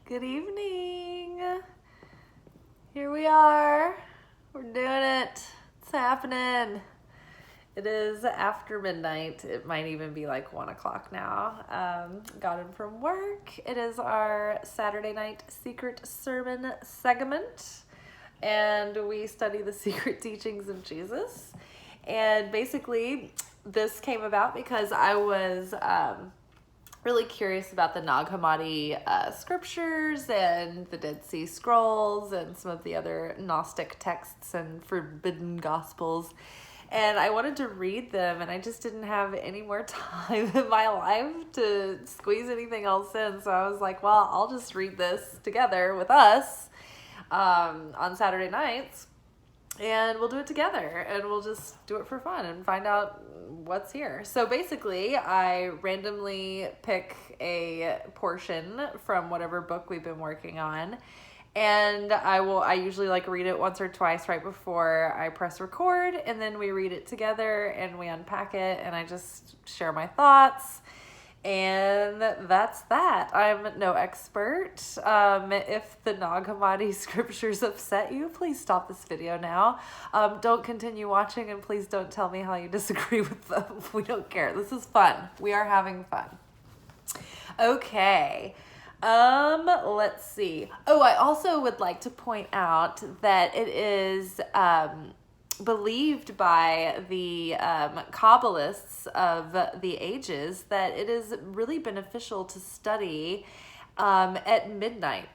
Good evening. Here we are. We're doing it. It's happening. It is after midnight. It might even be like 1 o'clock now. Got in from work. It is our Saturday night secret sermon segment. And we study the secret teachings of Jesus. And basically, this came about because I was really curious about the Nag Hammadi scriptures and the Dead Sea Scrolls and some of the other Gnostic texts and forbidden gospels. And I wanted to read them, and I just didn't have any more time in my life to squeeze anything else in. So I was like, well, I'll just read this together with us on Saturday nights, and we'll do it together, and we'll just do it for fun and find out what's here. So basically, I randomly pick a portion from whatever book we've been working on, and I usually read it once or twice right before I press record, and then we read it together and we unpack it, and I just share my thoughts. And that's that. I'm no expert. If the Nag Hammadi scriptures upset you, please stop this video now. Don't continue watching, and please don't tell me how you disagree with them. We don't care. This is fun. We are having fun. Okay. Let's see. Oh, I also would like to point out that it is believed by the Kabbalists of the ages that it is really beneficial to study at midnight,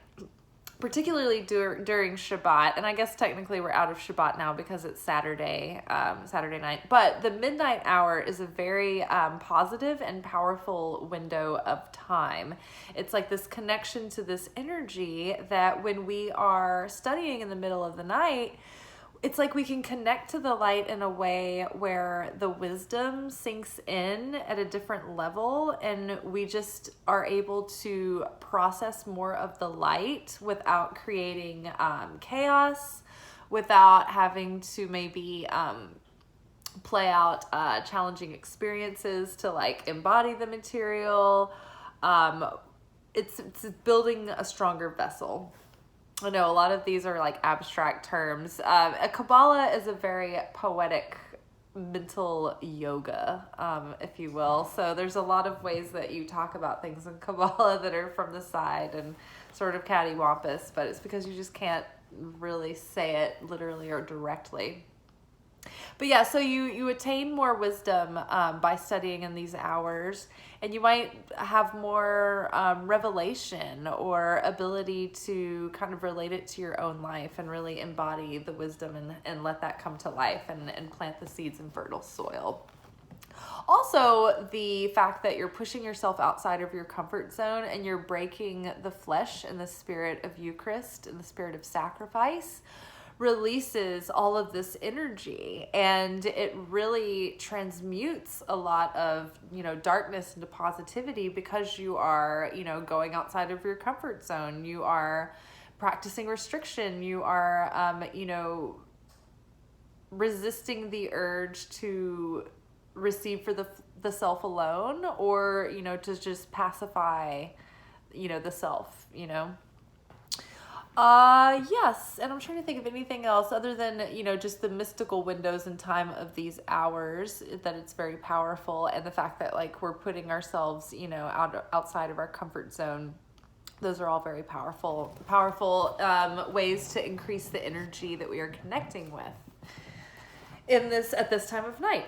particularly during Shabbat. And I guess technically we're out of Shabbat now because it's Saturday night. But the midnight hour is a very positive and powerful window of time. It's like this connection to this energy that when we are studying in the middle of the night, it's like we can connect to the light in a way where the wisdom sinks in at a different level, and we just are able to process more of the light without creating chaos, without having to maybe play out challenging experiences to embody the material. It's building a stronger vessel. I know a lot of these are abstract terms. A Kabbalah is a very poetic mental yoga, if you will. So there's a lot of ways that you talk about things in Kabbalah that are from the side and sort of cattywampus, but it's because you just can't really say it literally or directly. But yeah, so you attain more wisdom by studying in these hours, and you might have more revelation or ability to kind of relate it to your own life and really embody the wisdom and let that come to life and plant the seeds in fertile soil. Also, the fact that you're pushing yourself outside of your comfort zone and you're breaking the flesh and the spirit of Eucharist and the spirit of sacrifice releases all of this energy, and it really transmutes a lot of darkness into positivity because you are going outside of your comfort zone. You are practicing restriction. You are resisting the urge to receive for the self alone, or to just pacify the self. Yes, and I'm trying to think of anything else other than, just the mystical windows in time of these hours, that it's very powerful, and the fact that we're putting ourselves, outside of our comfort zone. Those are all very powerful ways to increase the energy that we are connecting with at this time of night.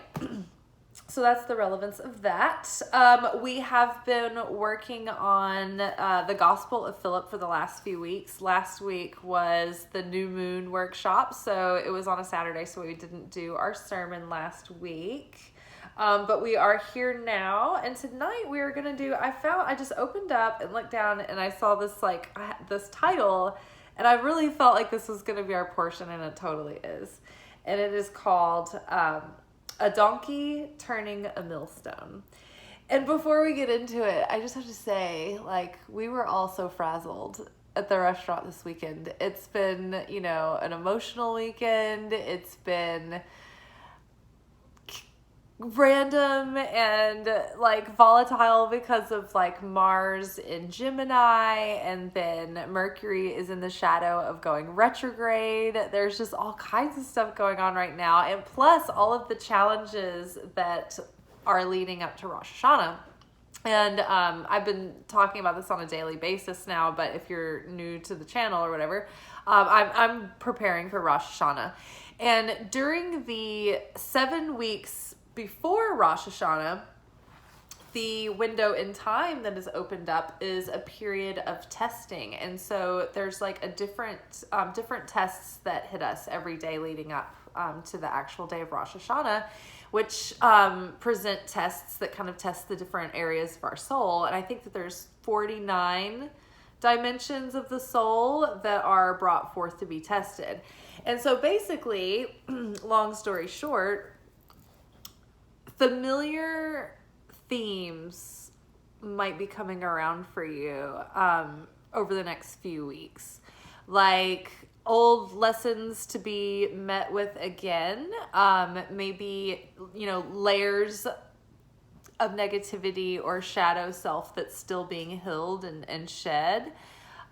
So that's the relevance of that. We have been working on the Gospel of Philip for the last few weeks. Last week was the New Moon workshop, so it was on a Saturday, so we didn't do our sermon last week. But we are here now, and tonight we are going to do, I just opened up and looked down, and I saw this this title, and I really felt like this was going to be our portion, and it totally is. And it is called A Donkey Turning a Millstone. And before we get into it, I just have to say, we were all so frazzled at the restaurant this weekend. It's been, an emotional weekend. It's been random and like volatile because of like Mars in Gemini, and then Mercury is in the shadow of going retrograde. There's just all kinds of stuff going on right now, and plus all of the challenges that are leading up to Rosh Hashanah. And I've been talking about this on a daily basis now, but if you're new to the channel or whatever, I'm preparing for Rosh Hashanah. And during the 7 weeks before Rosh Hashanah, the window in time that is opened up is a period of testing. And so there's like a different tests that hit us every day leading up to the actual day of Rosh Hashanah, which present tests that kind of test the different areas of our soul. And I think that there's 49 dimensions of the soul that are brought forth to be tested. And so basically, long story short, familiar themes might be coming around for you over the next few weeks. Like old lessons to be met with again, maybe, layers of negativity or shadow self that's still being healed and shed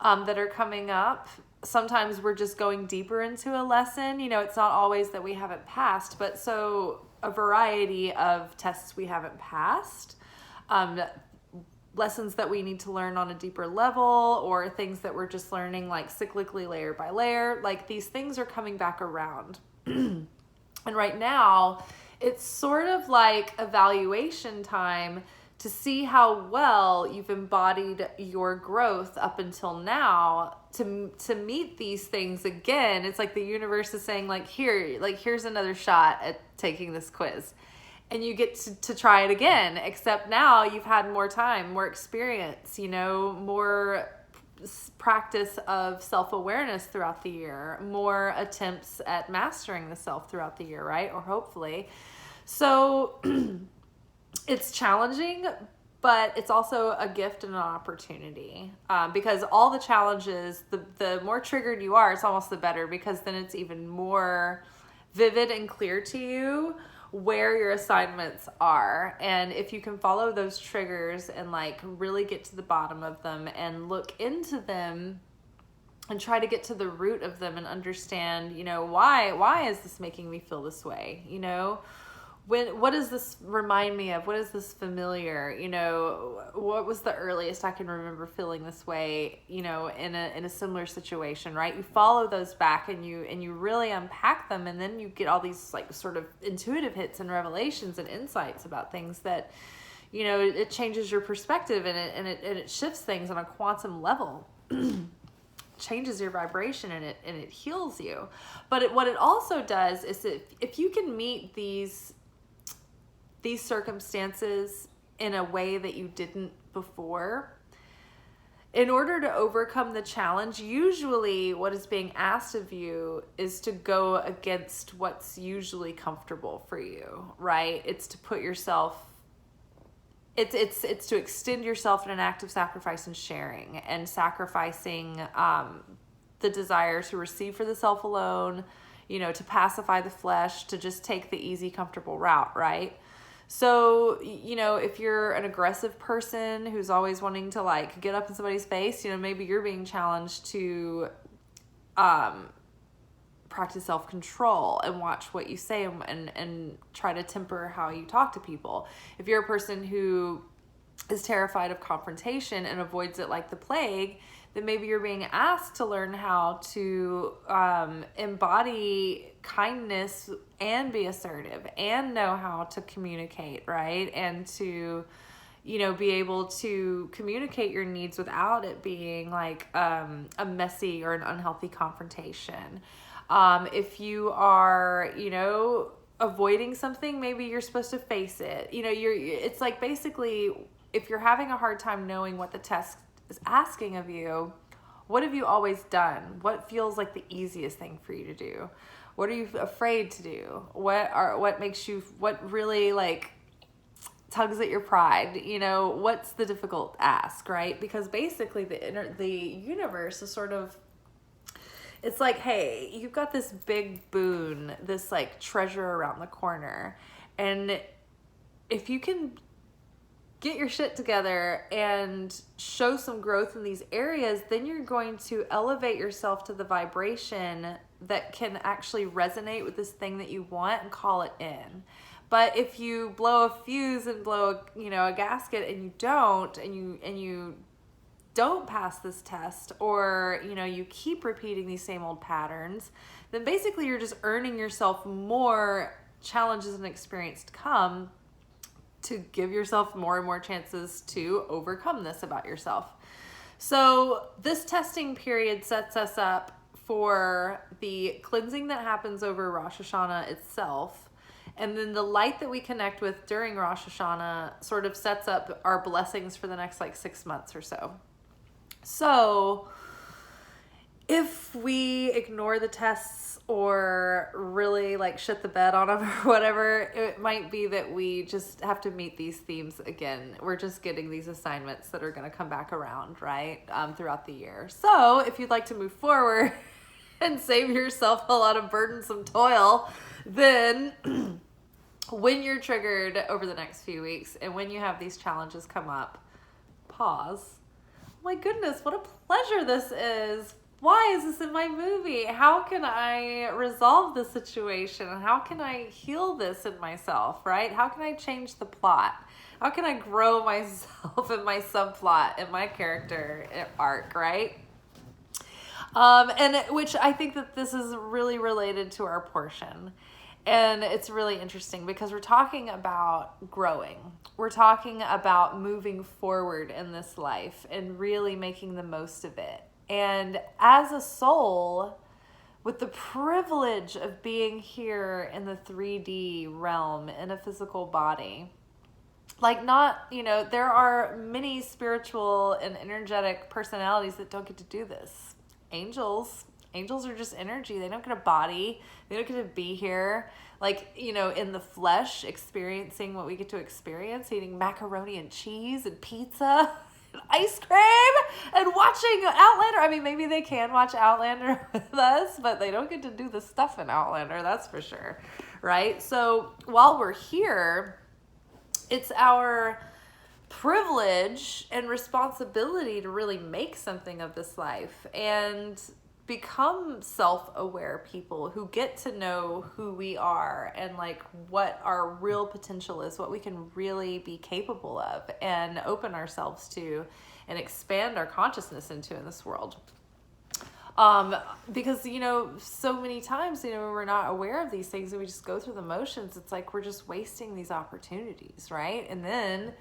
that are coming up. Sometimes we're just going deeper into a lesson. It's not always that we haven't passed, but so a variety of tests we haven't passed, lessons that we need to learn on a deeper level, or things that we're just learning like cyclically layer by layer. Like these things are coming back around. And right now it's sort of like evaluation time to see how well you've embodied your growth up until now to meet these things again. It's like the universe is saying here's another shot at taking this quiz, and you get to try it again, except now you've had more time, more experience, more practice of self-awareness throughout the year, more attempts at mastering the self throughout the year, right? Or hopefully. So it's challenging, but it's also a gift and an opportunity, because all the challenges, the more triggered you are, it's almost the better, because then it's even more vivid and clear to you where your assignments are. And if you can follow those triggers and like really get to the bottom of them and look into them and try to get to the root of them and understand, why is this making me feel this way? What does this remind me of? What is this familiar? What was the earliest I can remember feeling this way, in a similar situation, right? You follow those back and you really unpack them, and then you get all these like sort of intuitive hits and revelations and insights about things that, it changes your perspective, and it shifts things on a quantum level. Changes your vibration, and it heals you. But what it also does is if you can meet these circumstances in a way that you didn't before, in order to overcome the challenge, usually what is being asked of you is to go against what's usually comfortable for you, right? It's to put yourself, it's to extend yourself in an act of sacrifice and sharing, and sacrificing the desire to receive for the self alone, to pacify the flesh, to just take the easy, comfortable route, right? So, if you're an aggressive person who's always wanting to like get up in somebody's face, maybe you're being challenged to practice self-control and watch what you say and try to temper how you talk to people. If you're a person who is terrified of confrontation and avoids it like the plague, then maybe you're being asked to learn how to embody kindness and be assertive and know how to communicate, right? And to, be able to communicate your needs without it being like a messy or an unhealthy confrontation. If you are, avoiding something, maybe you're supposed to face it. It's like basically, if you're having a hard time knowing what the test is asking of you, what have you always done? What feels like the easiest thing for you to do? What are you afraid to do? What really like tugs at your pride? What's the difficult ask, right? Because basically the universe is sort of, it's like, hey, you've got this big boon, this like treasure around the corner, and if you can get your shit together and show some growth in these areas, then you're going to elevate yourself to the vibration that can actually resonate with this thing that you want and call it in. But if you blow a fuse and blow a gasket and you don't pass this test, or you keep repeating these same old patterns, then basically you're just earning yourself more challenges and experience to come, to give yourself more and more chances to overcome this about yourself. So this testing period sets us up for the cleansing that happens over Rosh Hashanah itself. And then the light that we connect with during Rosh Hashanah sort of sets up our blessings for the next 6 months or so. So if we ignore the tests or really shit the bed on them or whatever, it might be that we just have to meet these themes again. We're just getting these assignments that are going to come back around, right? Throughout the year. So if you'd like to move forward and save yourself a lot of burdensome toil, then when you're triggered over the next few weeks and when you have these challenges come up, pause. My goodness, what a pleasure this is. Why is this in my movie? How can I resolve this situation? How can I heal this in myself, right? How can I change the plot? How can I grow myself and my subplot and my character arc, right? And which I think that this is really related to our portion. And it's really interesting because we're talking about growing. We're talking about moving forward in this life and really making the most of it. And as a soul, with the privilege of being here in the 3D realm in a physical body, there are many spiritual and energetic personalities that don't get to do this. Angels are just energy. They don't get a body. They don't get to be here, in the flesh, experiencing what we get to experience, eating macaroni and cheese and pizza and ice cream and watching Outlander. I mean, maybe they can watch Outlander with us, but they don't get to do the stuff in Outlander, that's for sure, right? So while we're here, it's our privilege and responsibility to really make something of this life and become self-aware people who get to know who we are and what our real potential is, what we can really be capable of and open ourselves to and expand our consciousness into in this world. Because, so many times, we're not aware of these things and we just go through the motions. It's we're just wasting these opportunities, right? And then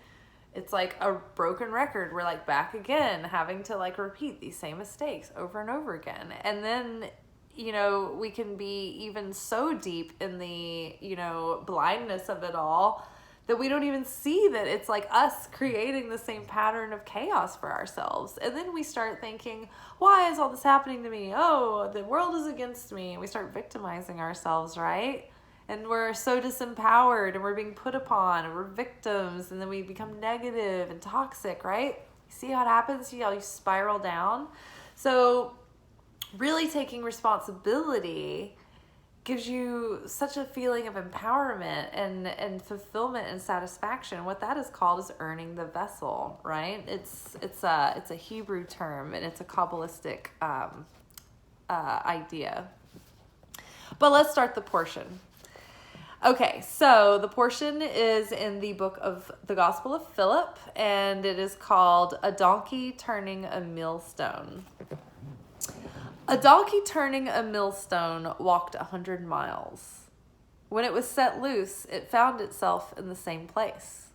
it's a broken record. We're back again, having to repeat these same mistakes over and over again. And then, we can be even so deep in the, blindness of it all that we don't even see that it's us creating the same pattern of chaos for ourselves. And then we start thinking, why is all this happening to me? Oh, the world is against me. And we start victimizing ourselves, right? And we're so disempowered and we're being put upon and we're victims, and then we become negative and toxic, right? See how it happens? See how you spiral down? So really taking responsibility gives you such a feeling of empowerment and fulfillment and satisfaction. What that is called is earning the vessel, right? It's a Hebrew term and it's a Kabbalistic idea. But let's start the portion. Okay, so the portion is in the book of the Gospel of Philip, and it is called A Donkey Turning a Millstone. A donkey turning a millstone walked 100 miles. When it was set loose, it found itself in the same place.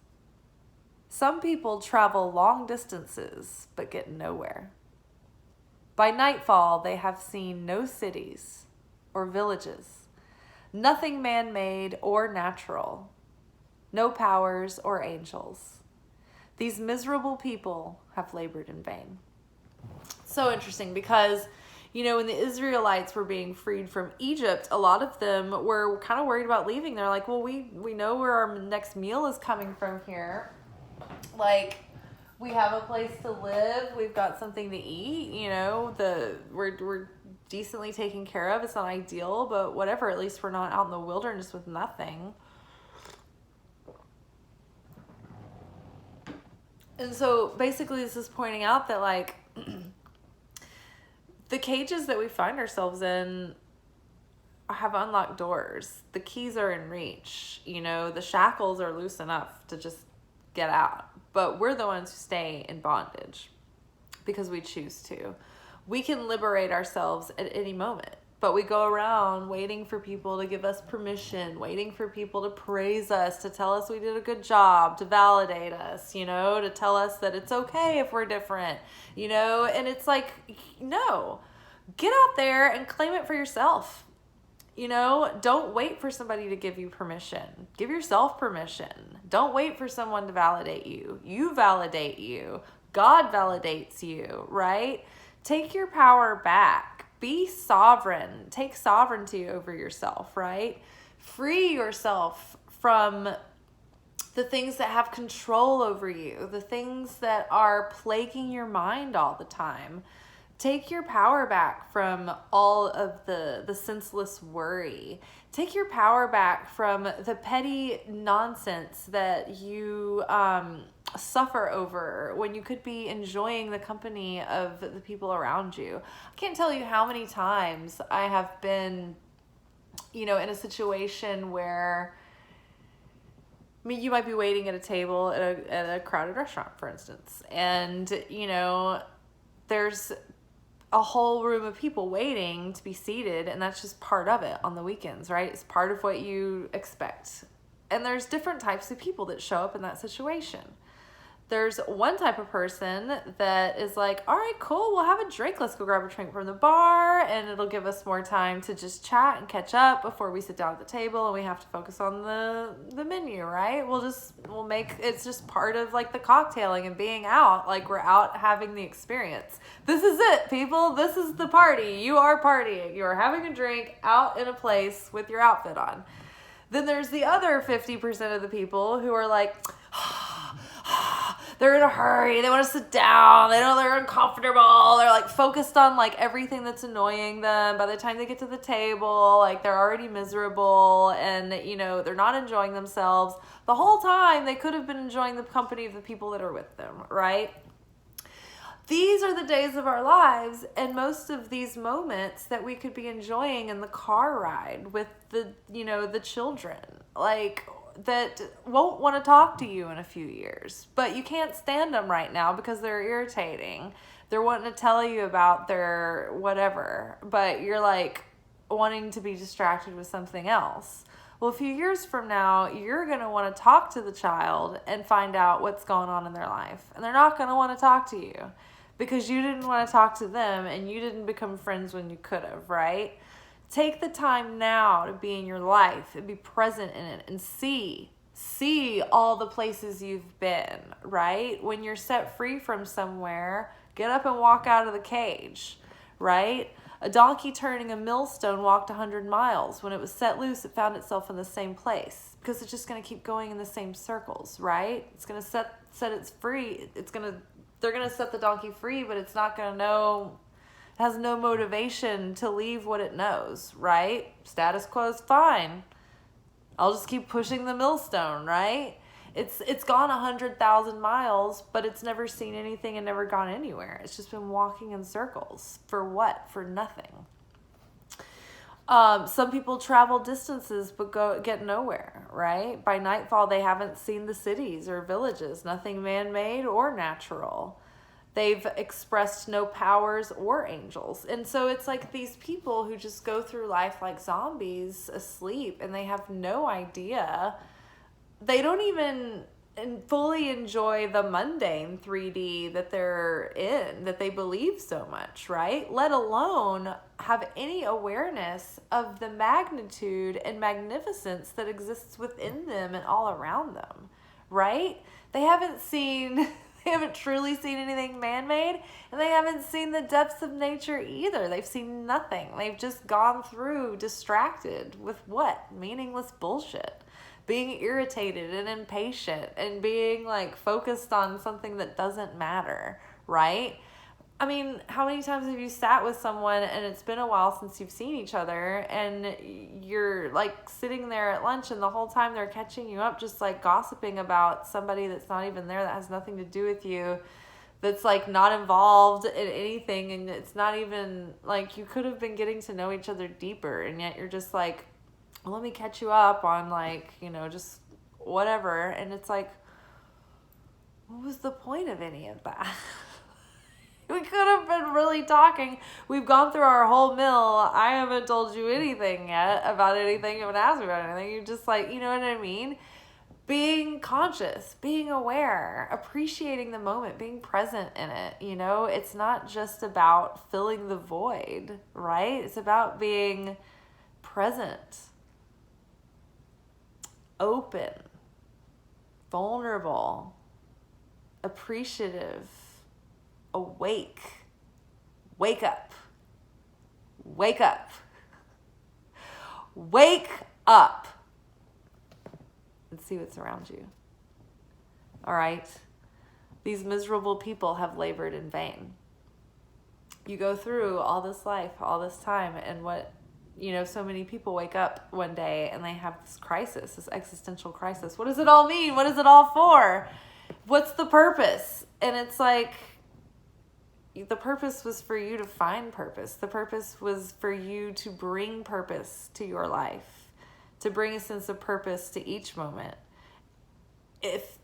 Some people travel long distances, but get nowhere. By nightfall, they have seen no cities or villages. Nothing man-made or natural. No powers or angels. These miserable people have labored in vain. So interesting because, when the Israelites were being freed from Egypt, a lot of them were kind of worried about leaving. They're like, well, we know where our next meal is coming from here. We have a place to live. We've got something to eat. We're decently taken care of. It's not ideal, but whatever. At least we're not out in the wilderness with nothing. And so basically this is pointing out that like the cages that we find ourselves in have unlocked doors. The keys are in reach. You know, the shackles are loose enough to just get out. But we're the ones who stay in bondage because we choose to. We can liberate ourselves at any moment, but we go around waiting for people to give us permission, waiting for people to praise us, to tell us we did a good job, to validate us, you know, to tell us that it's okay if we're different, you know, and it's like, no, get out there and claim it for yourself. You know, don't wait for somebody to give you permission. Give yourself permission. Don't wait for someone to validate you. You validate you. God validates you, right? Take your power back. Be sovereign. Take sovereignty over yourself, right? Free yourself from the things that have control over you, the things that are plaguing your mind all the time. Take your power back from all of the senseless worry. Take your power back from the petty nonsense that you suffer over when you could be enjoying the company of the people around you. I can't tell you how many times I have been, you know, in a situation where, I mean, you might be waiting at a table at a crowded restaurant, for instance, and, you know, there's a whole room of people waiting to be seated, and that's just part of it on the weekends, right? It's part of what you expect. And there's different types of people that show up in that situation. There's one type of person that is like, all right, cool, we'll have a drink. Let's go grab a drink from the bar, and it'll give us more time to just chat and catch up before we sit down at the table and we have to focus on the menu, right? We'll make, it's just part of like the cocktailing and being out. Like, we're out having the experience. This is it, people. This is the party. You are partying. You are having a drink out in a place with your outfit on. Then there's the other 50% of the people who are like, they're in a hurry. They want to sit down. They know they're uncomfortable. They're like focused on like everything that's annoying them. By the time they get to the table, like they're already miserable, and you know, they're not enjoying themselves. The whole time they could have been enjoying the company of the people that are with them, right? These are the days of our lives, and most of these moments that we could be enjoying in the car ride with the, you know, the children, like, that won't want to talk to you in a few years, but you can't stand them right now because they're irritating. They're wanting to tell you about their whatever, but you're like wanting to be distracted with something else. Well, a few years from now, you're going to want to talk to the child and find out what's going on in their life. And they're not going to want to talk to you because you didn't want to talk to them and you didn't become friends when you could have, right? Take the time now to be in your life and be present in it and see all the places you've been, right? When you're set free from somewhere, get up and walk out of the cage, right? A donkey turning a millstone walked 100 miles. When it was set loose, it found itself in the same place because it's just going to keep going in the same circles, right? It's going to set it free. They're going to set the donkey free, but it's not going to know. Has no motivation to leave what it knows, right? Status quo is fine. I'll just keep pushing the millstone, right? It's gone 100,000 miles, but it's never seen anything and never gone anywhere. It's just been walking in circles. For what? For nothing. Some people travel distances but get nowhere, right? By nightfall, they haven't seen the cities or villages, nothing man-made or natural. They've expressed no powers or angels. And so it's like these people who just go through life like zombies asleep, and they have no idea. They don't even fully enjoy the mundane 3D that they're in, that they believe so much, right? Let alone have any awareness of the magnitude and magnificence that exists within them and all around them, right? They haven't truly seen anything man-made, and they haven't seen the depths of nature either. They've seen nothing. They've just gone through distracted with what? Meaningless bullshit. Being irritated and impatient and being like focused on something that doesn't matter, right? I mean, how many times have you sat with someone and it's been a while since you've seen each other, and you're like sitting there at lunch, and the whole time they're catching you up, just like gossiping about somebody that's not even there, that has nothing to do with you, that's like not involved in anything, and it's not even like you could have been getting to know each other deeper, and yet you're just like, well, let me catch you up on like, just whatever. And it's like, what was the point of any of that? We could have been really talking. We've gone through our whole meal. I haven't told you anything yet about anything. You haven't asked me about anything. You just like, you know what I mean? Being conscious, being aware, appreciating the moment, being present in it. It's not just about filling the void, right? It's about being present, open, vulnerable, appreciative, awake. Wake up. Wake up. Wake up. And see what's around you. All right? These miserable people have labored in vain. You go through all this life, all this time, and so many people wake up one day and they have this crisis, this existential crisis. What does it all mean? What is it all for? What's the purpose? And it's like, the purpose was for you to find purpose. The purpose was for you to bring purpose to your life, to bring a sense of purpose to each moment. If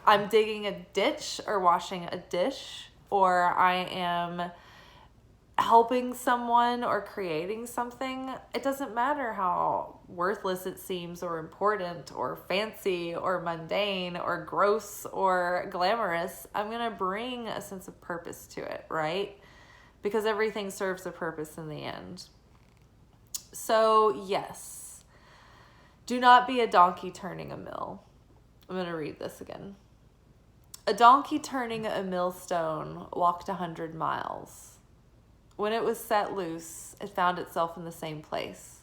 I'm digging a ditch or washing a dish, or I am helping someone or creating something, it doesn't matter how worthless it seems, or important, or fancy, or mundane, or gross, or glamorous. I'm going to bring a sense of purpose to it, right? Because everything serves a purpose in the end. So, yes, do not be a donkey turning a mill. I'm going to read this again. A donkey turning a millstone walked 100 miles. When it was set loose, it found itself in the same place.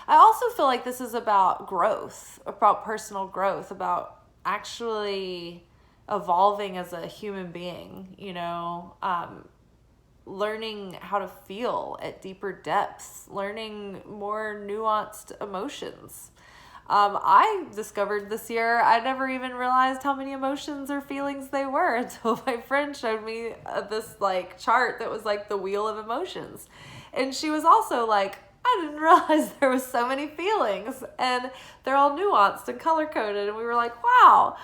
I also feel like this is about growth, about personal growth, about actually evolving as a human being, learning how to feel at deeper depths, learning more nuanced emotions. I discovered this year, I never even realized how many emotions or feelings they were until my friend showed me this like chart that was like the wheel of emotions. And she was also like, I didn't realize there was so many feelings, and they're all nuanced and color coded. And we were like, wow,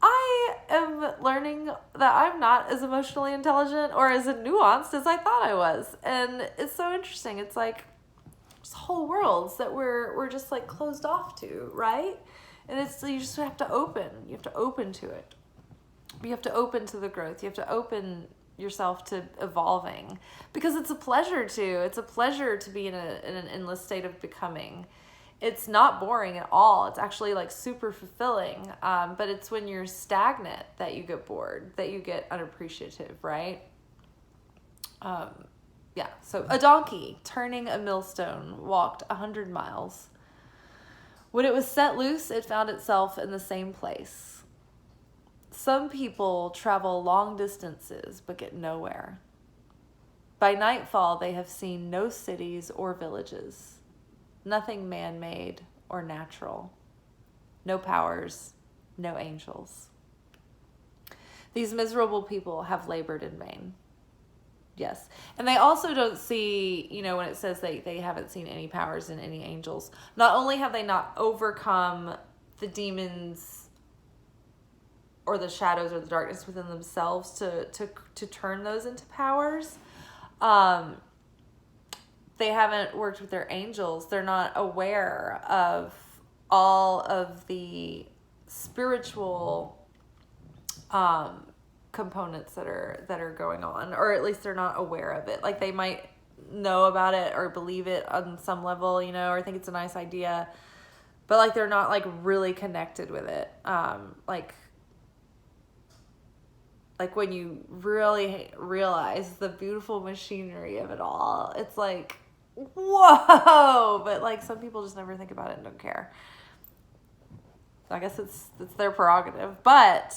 I am learning that I'm not as emotionally intelligent or as nuanced as I thought I was. And it's so interesting. It's like, whole worlds that we're just like closed off to, right? And it's, you just have to open. You have to open to it. You have to open to the growth. You have to open yourself to evolving, because it's a pleasure to. It's a pleasure to be in an endless state of becoming. It's not boring at all. It's actually like super fulfilling. But it's when you're stagnant that you get bored, that you get unappreciative, right? Yeah, so a donkey turning a millstone walked 100 miles. When it was set loose, it found itself in the same place. Some people travel long distances but get nowhere. By nightfall, they have seen no cities or villages, nothing man-made or natural, no powers, no angels. These miserable people have labored in vain. Yes. And they also don't see, when it says they haven't seen any powers and any angels, not only have they not overcome the demons or the shadows or the darkness within themselves to turn those into powers, they haven't worked with their angels. They're not aware of all of the spiritual components that are going on, or at least they're not aware of it. Like, they might know about it or believe it on some level, or think it's a nice idea, but like they're not like really connected with it. Like when you really realize the beautiful machinery of it all, it's like, whoa. But like, some people just never think about it and don't care. I guess it's their prerogative. But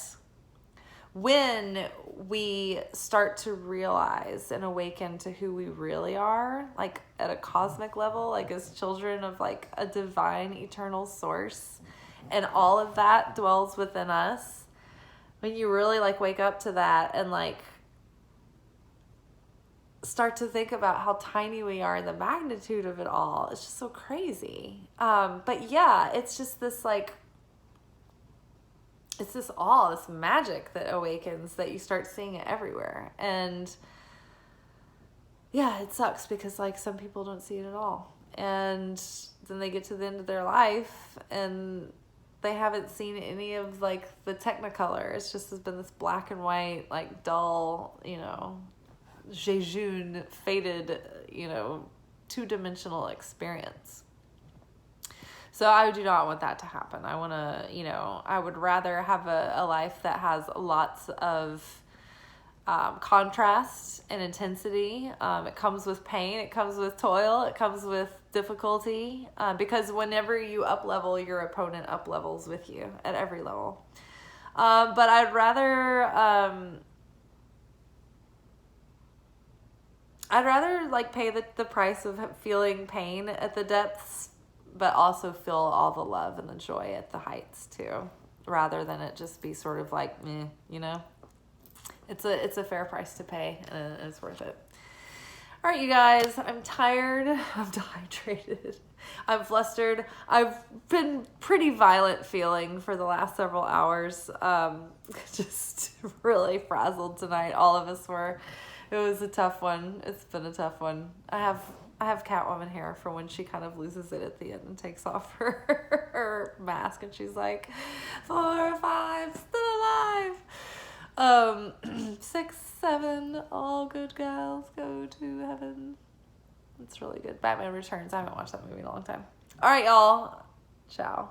when we start to realize and awaken to who we really are, like at a cosmic level, like as children of like a divine eternal source, and all of that dwells within us, when you really like wake up to that and like start to think about how tiny we are and the magnitude of it all, it's just so crazy. But yeah, it's just this like, it's this awe, this magic that awakens, that you start seeing it everywhere. And yeah, it sucks because like some people don't see it at all. And then they get to the end of their life and they haven't seen any of like the technicolor. It's just has been this black and white, like dull, you know, jejune, faded, you know, two-dimensional experience. So I do not want that to happen. I want to, you know, I would rather have a life that has lots of contrast and intensity. It comes with pain. It comes with toil. It comes with difficulty. Because whenever you up level, your opponent up levels with you at every level. But I'd rather like pay the price of feeling pain at the depths, but also feel all the love and the joy at the heights too, rather than it just be sort of like meh, you know. It's a fair price to pay, and it's worth it. All right, you guys, I'm tired. I'm dehydrated. I'm flustered. I've been pretty violent feeling for the last several hours. Just really frazzled tonight. All of us were. It was a tough one. It's been a tough one. I have Catwoman hair for when she kind of loses it at the end and takes off her mask and she's like, 4 or 5, still alive. 6, 7, all good gals go to heaven. It's really good. Batman Returns. I haven't watched that movie in a long time. All right, y'all. Ciao.